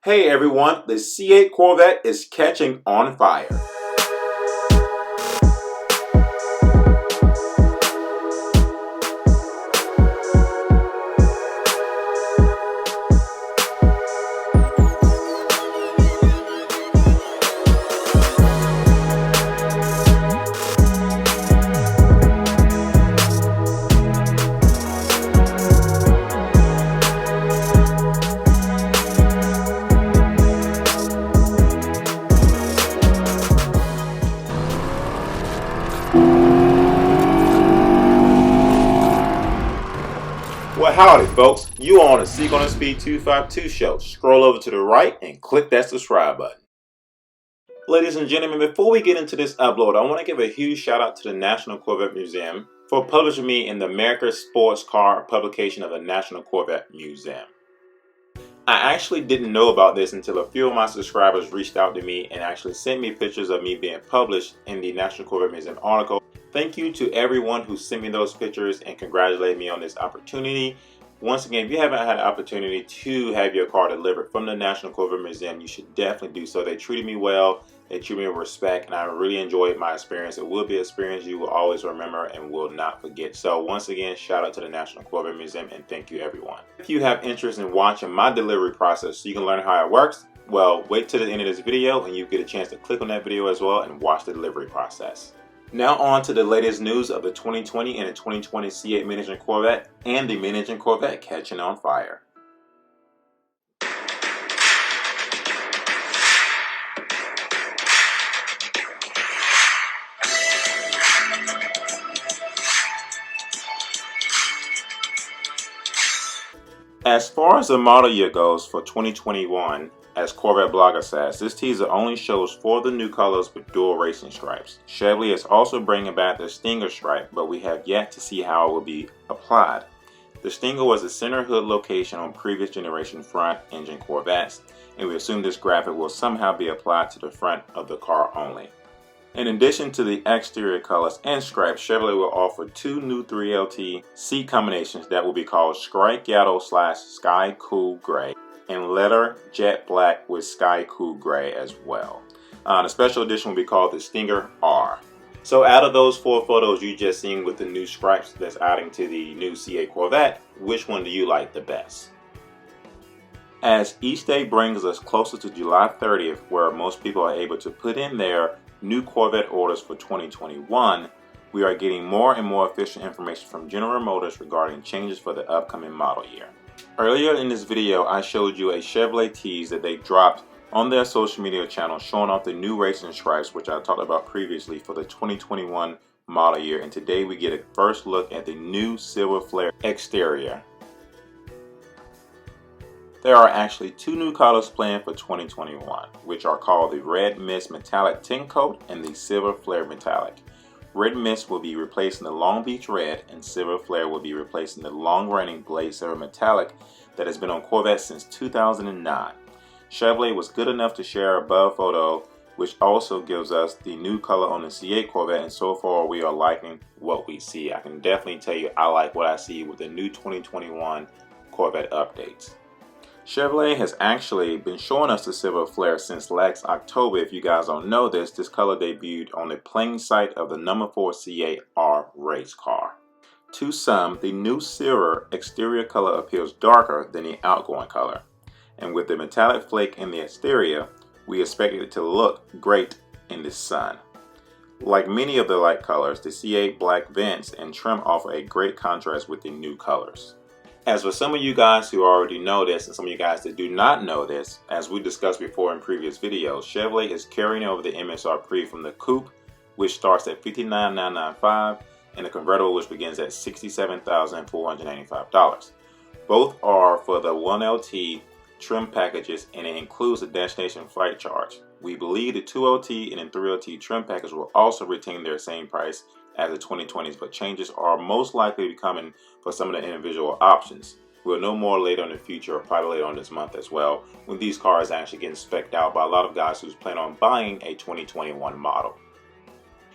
Hey everyone, the C8 Corvette is catching on fire. Well, howdy folks, you are on the Seek on the Speed 252 show. Scroll over to the right and click that subscribe button. Ladies and gentlemen, before we get into this upload, I want to give a huge shout out to the National Corvette Museum for publishing me in the America Sports Car publication of the National Corvette Museum. I actually didn't know about this until a few of my subscribers reached out to me and actually sent me pictures of me being published in the National Corvette Museum article. Thank you to everyone who sent me those pictures and congratulated me on this opportunity. Once again, if you haven't had the opportunity to have your car delivered from the National Corvette Museum, you should definitely do so. They treated me well, they treated me with respect, and I really enjoyed my experience. It will be an experience you will always remember and will not forget. So once again, shout out to the National Corvette Museum and thank you everyone. If you have interest in watching my delivery process so you can learn how it works, well, wait till the end of this video and you get a chance to click on that video as well and watch the delivery process. Now on to the latest news of the 2020 and the 2020 C8 Mid Engine Corvette and the Mid Engine Corvette catching on fire. As far as the model year goes for 2021, as Corvette Blogger says, this teaser only shows 4 of the new colors with dual racing stripes. Chevy is also bringing back the Stinger stripe, but we have yet to see how it will be applied. The Stinger was the center hood location on previous generation front engine Corvettes, and we assume this graphic will somehow be applied to the front of the car only. In addition to the exterior colors and stripes, Chevrolet will offer 2 new 3LT seat combinations that will be called Strike Yellow / Sky Cool Gray and Leather Jet Black with Sky Cool Gray as well. The special edition will be called the Stinger R. So out of those 4 photos you just seen with the new stripes that's adding to the new C8 Corvette, which one do you like the best? As each day brings us closer to July 30th, where most people are able to put in their new Corvette orders for 2021, we are getting more and more official information from General Motors regarding changes for the upcoming model year. Earlier in this video, I showed you a Chevrolet tease that they dropped on their social media channel showing off the new racing stripes, which I talked about previously for the 2021 model year, and today we get a first look at the new silver Flair exterior. There are actually 2 new colors planned for 2021, which are called the Red Mist Metallic Tint Coat and the Silver Flare Metallic. Red Mist will be replacing the Long Beach Red, and Silver Flare will be replacing the long-running Blade Silver Metallic that has been on Corvette since 2009. Chevrolet was good enough to share a above photo, which also gives us the new color on the C8 Corvette, and so far we are liking what we see. I can definitely tell you I like what I see with the new 2021 Corvette updates. Chevrolet has actually been showing us the Silver Flare since last October. If you guys don't know this color debuted on the plain sight of the number 4 C8R race car. To some, the new silver exterior color appears darker than the outgoing color. And with the metallic flake in the exterior, we expect it to look great in the sun. Like many of the light colors, the C8 black vents and trim offer a great contrast with the new colors. As for some of you guys who already know this and some of you guys that do not know this, as we discussed before in previous videos, Chevrolet is carrying over the MSRP from the Coupe, which starts at $59,995, and the convertible, which begins at $67,495. Both are for the 1LT trim packages, and it includes a destination flight charge. We believe the 2LT and the 3LT trim package will also retain their same price as the 2020s, but changes are most likely to be coming for some of the individual options. We'll know more later in the future, or probably later on this month as well, when these cars actually get spec'd out by a lot of guys who's planning on buying a 2021 model.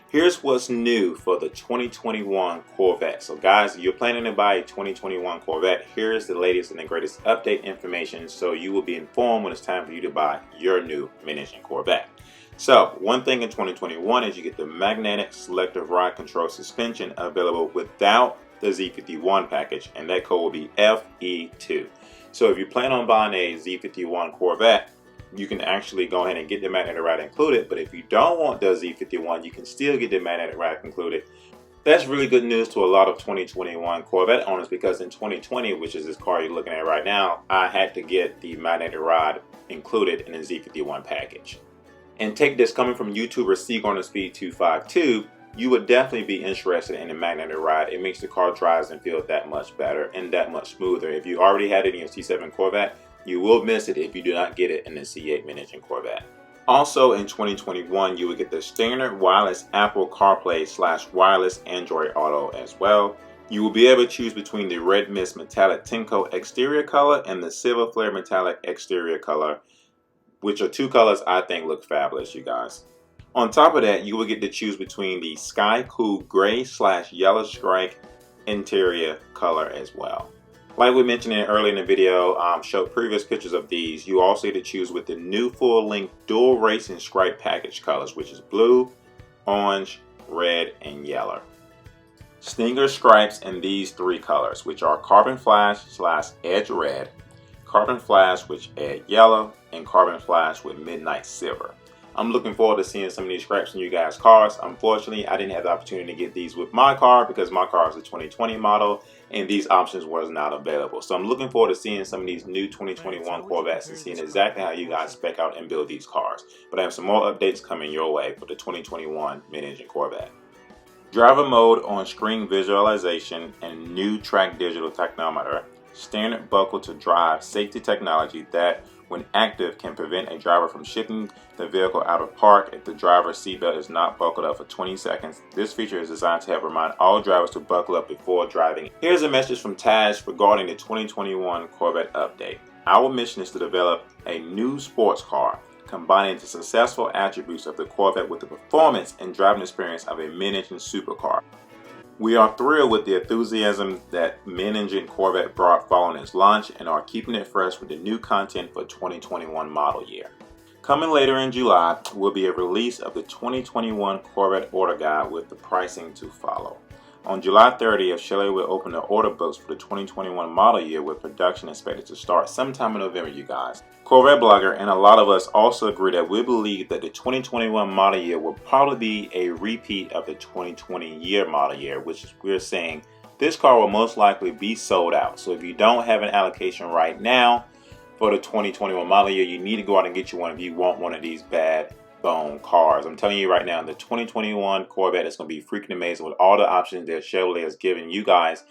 Here's what's new for the 2021 Corvette. So guys, you're planning to buy a 2021 Corvette. Here's the latest and the greatest update information, so you will be informed when it's time for you to buy your new mid-engine Corvette. So one thing in 2021 is you get the magnetic selective ride control suspension available without the Z51 package, and that code will be FE2. So if you plan on buying a Z51 Corvette, you can actually go ahead and get the magnetic ride included. But if you don't want the Z51, you can still get the magnetic ride included. That's really good news to a lot of 2021 Corvette owners, because in 2020, which is this car you're looking at right now, I had to get the magnetic ride included in the Z51 package. And take this, coming from YouTuber Speed252, you would definitely be interested in the magnetic ride. It makes the car drive and feel that much better and that much smoother. If you already had it in your C7 Corvette, you will miss it if you do not get it in the C8 mid-engine Corvette. Also in 2021, you will get the standard wireless Apple CarPlay / wireless Android Auto as well. You will be able to choose between the Red Mist Metallic Tinko exterior color and the Silver Flare Metallic exterior color, which are two colors I think look fabulous, you guys. On top of that, you will get to choose between the Sky Cool Gray / Yellow Strike interior color as well. Like we mentioned earlier in the video, showed previous pictures of these, you also get to choose with the new full-length dual racing stripe package colors, which is blue, orange, red, and yellow. Stinger stripes in these three colors, which are Carbon Flash / Edge Red, Carbon Flash with Edge Yellow, and Carbon Flash with Midnight Silver. I'm looking forward to seeing some of these stripes in you guys' cars. Unfortunately, I didn't have the opportunity to get these with my car because my car is a 2020 model and these options was not available. So I'm looking forward to seeing some of these new 2021 Corvettes and seeing exactly how you guys spec out and build these cars. But I have some more updates coming your way for the 2021 mid-engine Corvette. Driver mode on screen visualization and new track digital tachometer. Standard buckle to drive safety technology that, when active, can prevent a driver from shifting the vehicle out of park if the driver's seatbelt is not buckled up for 20 seconds. This feature is designed to help remind all drivers to buckle up before driving. Here's a message from Taz regarding the 2021 Corvette update. Our mission is to develop a new sports car, combining the successful attributes of the Corvette with the performance and driving experience of a mid-engine supercar. We are thrilled with the enthusiasm that mid-engine Corvette brought following its launch and are keeping it fresh with the new content for 2021 model year. Coming later in July will be a release of the 2021 Corvette order guide with the pricing to follow. On July 30th, Chevy will open the order books for the 2021 model year, with production expected to start sometime in November, you guys. Corvette blogger and a lot of us also agree that we believe that the 2021 model year will probably be a repeat of the 2020 year model year, which is, we're saying this car will most likely be sold out. So if you don't have an allocation right now for the 2021 model year, you need to go out and get you one if you want one of these bad bone cars. I'm telling you right now, the 2021 Corvette is going to be freaking amazing with all the options that Chevrolet has given you guys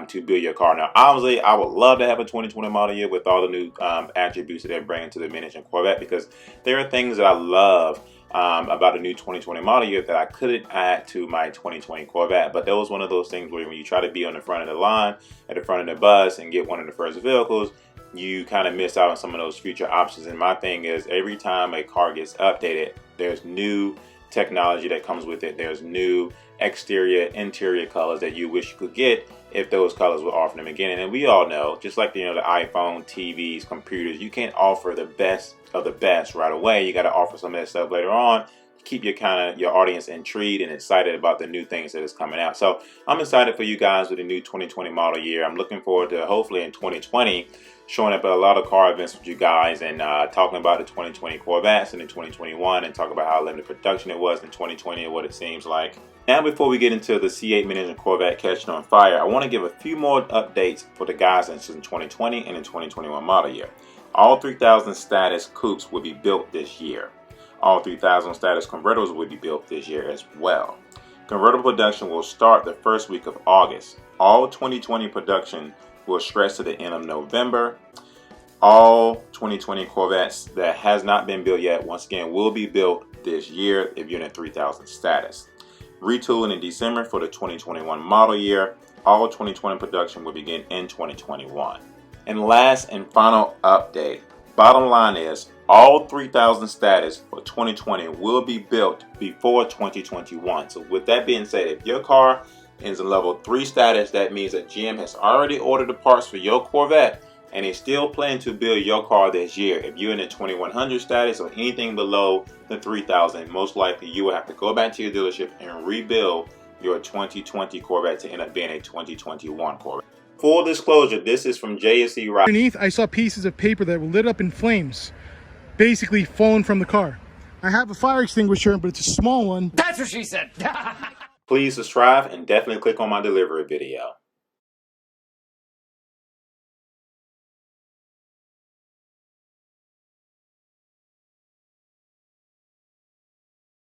to build your car. Now, obviously, I would love to have a 2020 model year with all the new attributes that they're bringing to the mid-engine Corvette, because there are things that I love about the new 2020 model year that I couldn't add to my 2020 Corvette. But that was one of those things where when you try to be on the front of the line, at the front of the bus, and get one of the first vehicles, you kind of miss out on some of those future options. And my thing is, every time a car gets updated, there's new technology that comes with it. There's new exterior, interior colors that you wish you could get if those colors were offered in the beginning. And we all know, just like the iPhone, TVs, computers, you can't offer the best of the best right away. You got to offer some of that stuff later on. Keep your audience intrigued and excited about the new things that is coming out. So I'm excited for you guys with the new 2020 model year. I'm looking forward to, hopefully in 2020, showing up at a lot of car events with you guys and talking about the 2020 Corvettes and the 2021, and talk about how limited production it was in 2020 and what it seems like. Now, before we get into the C8 mid-engine Corvette catching on fire, I want to give a few more updates for the guys interested in 2020 and the 2021 model year. All 3000 status coupes will be built this year. All 3000 status convertibles will be built this year as well. Convertible production will start the first week of August. All 2020 production will stretch to the end of November. All 2020 Corvettes that has not been built yet, once again, will be built this year if you're in a 3000 status. Retooling in December for the 2021 model year. All 2020 production will begin in 2021. And last and final update. Bottom line is, all 3000 status for 2020 will be built before 2021. So with that being said, if your car is a level 3 status, that means that GM has already ordered the parts for your Corvette and is still planning to build your car this year. If you're in the 2100 status or anything below the 3000, most likely you will have to go back to your dealership and rebuild your 2020 Corvette to end up being a 2021 Corvette. Full disclosure, this is from JMC Rides. Underneath, I saw pieces of paper that were lit up in flames, basically fallen from the car. I have a fire extinguisher, but it's a small one. That's what she said. Please subscribe and definitely click on my delivery video.